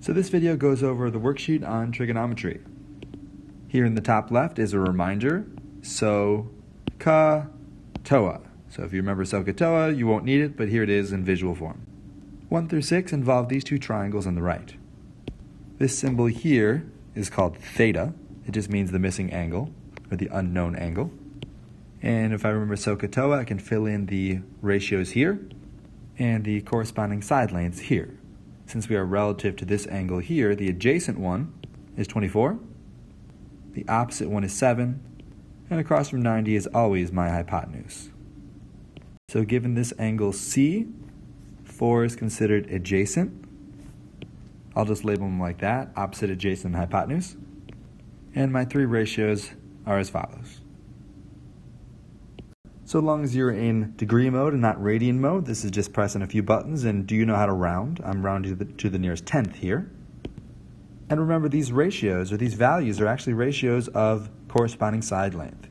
So this video goes over the worksheet on trigonometry. Here in the top left is a reminder, SOHCAHTOA. So if you remember SOHCAHTOA, you won't need it, but here it is in visual form. 1 through 6 involve these two triangles on the right. This symbol here is called theta. It just means the missing angle, or the unknown angle. And if I remember SOHCAHTOA, I can fill in the ratios here and the corresponding side lengths here. Since we are relative to this angle here, the adjacent one is 24, the opposite one is 7, and across from 90 is always my hypotenuse. So given this angle C, 4 is considered adjacent. I'll just label them like that, opposite, adjacent, and hypotenuse. And my 3 ratios are as follows. So long as you're in degree mode and not radian mode, this is just pressing a few buttons. And do you know how to round? I'm rounding to the nearest tenth here. And remember, these ratios, or these values, are actually ratios of corresponding side length.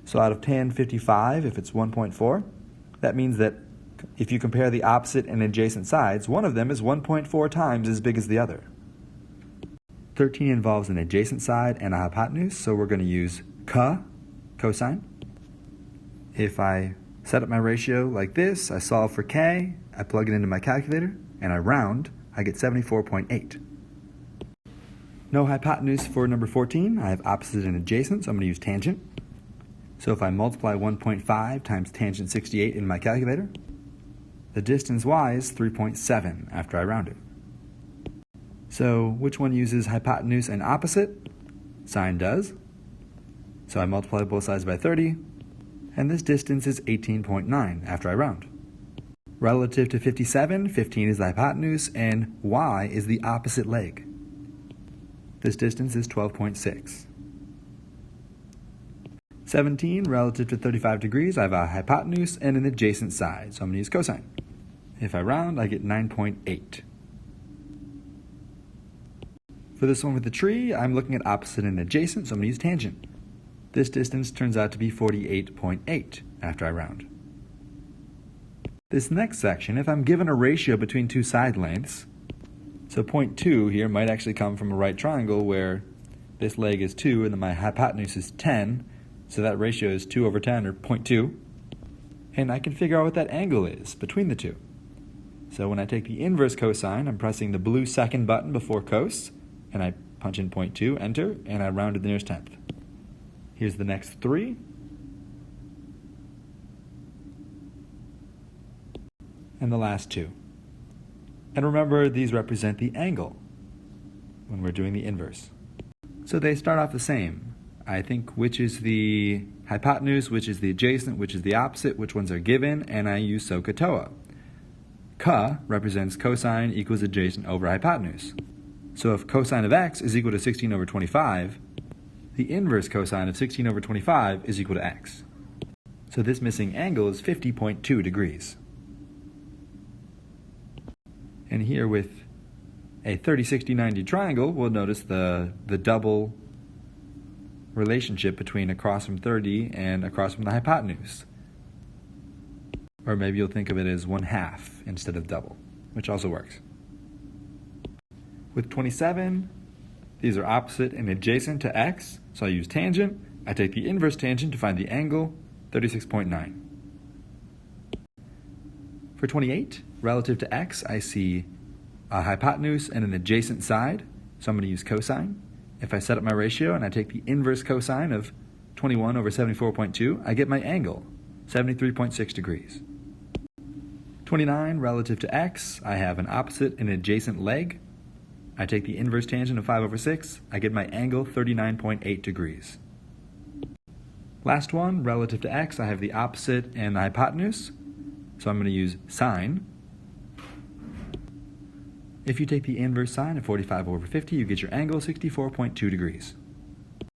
So out of tan 55, if it's 1.4, that means that if you compare the opposite and adjacent sides, one of them is 1.4 times as big as the other. 13 involves an adjacent side and a hypotenuse, so we're going to use cosine. If I set up my ratio like this, I solve for k, I plug it into my calculator, and I round, I get 74.8. No hypotenuse for number 14. I have opposite and adjacent, so I'm going to use tangent. So if I multiply 1.5 times tangent 68 in my calculator, the distance y is 3.7 after I round it. So which one uses hypotenuse and opposite? Sine does. So I multiply both sides by 30, and this distance is 18.9 after I round. Relative to 57, 15 is the hypotenuse, and y is the opposite leg. This distance is 12.6. 17, relative to 35 degrees, I have a hypotenuse and an adjacent side, so I'm going to use cosine. If I round, I get 9.8. For this one with the tree, I'm looking at opposite and adjacent, so I'm going to use tangent. This distance turns out to be 48.8 after I round. This next section, if I'm given a ratio between two side lengths, so 0.2 here might actually come from a right triangle where this leg is 2 and then my hypotenuse is 10, so that ratio is 2 over 10, or 0.2, and I can figure out what that angle is between the two. So when I take the inverse cosine, I'm pressing the blue second button before cos, and I punch in 0.2, enter, and I round to the nearest tenth. Here's the next 3. And the last 2. And remember, these represent the angle when we're doing the inverse. So they start off the same. I think which is the hypotenuse, which is the adjacent, which is the opposite, which ones are given, and I use SOHCAHTOA. Ca represents cosine equals adjacent over hypotenuse. So if cosine of x is equal to 16 over 25, the inverse cosine of 16 over 25 is equal to x. So this missing angle is 50.2 degrees. And here with a 30, 60, 90 triangle, we'll notice the double relationship between across from 30 and across from the hypotenuse. Or maybe you'll think of it as 1/2 instead of double, which also works. With 27, these are opposite and adjacent to x, so I use tangent. I take the inverse tangent to find the angle, 36.9. For 28, relative to x, I see a hypotenuse and an adjacent side, so I'm going to use cosine. If I set up my ratio and I take the inverse cosine of 21 over 74.2, I get my angle, 73.6 degrees. 29, relative to x, I have an opposite and adjacent leg. I take the inverse tangent of 5 over 6, I get my angle 39.8 degrees. Last one, relative to x, I have the opposite and the hypotenuse, so I'm going to use sine. If you take the inverse sine of 45 over 50, you get your angle 64.2 degrees.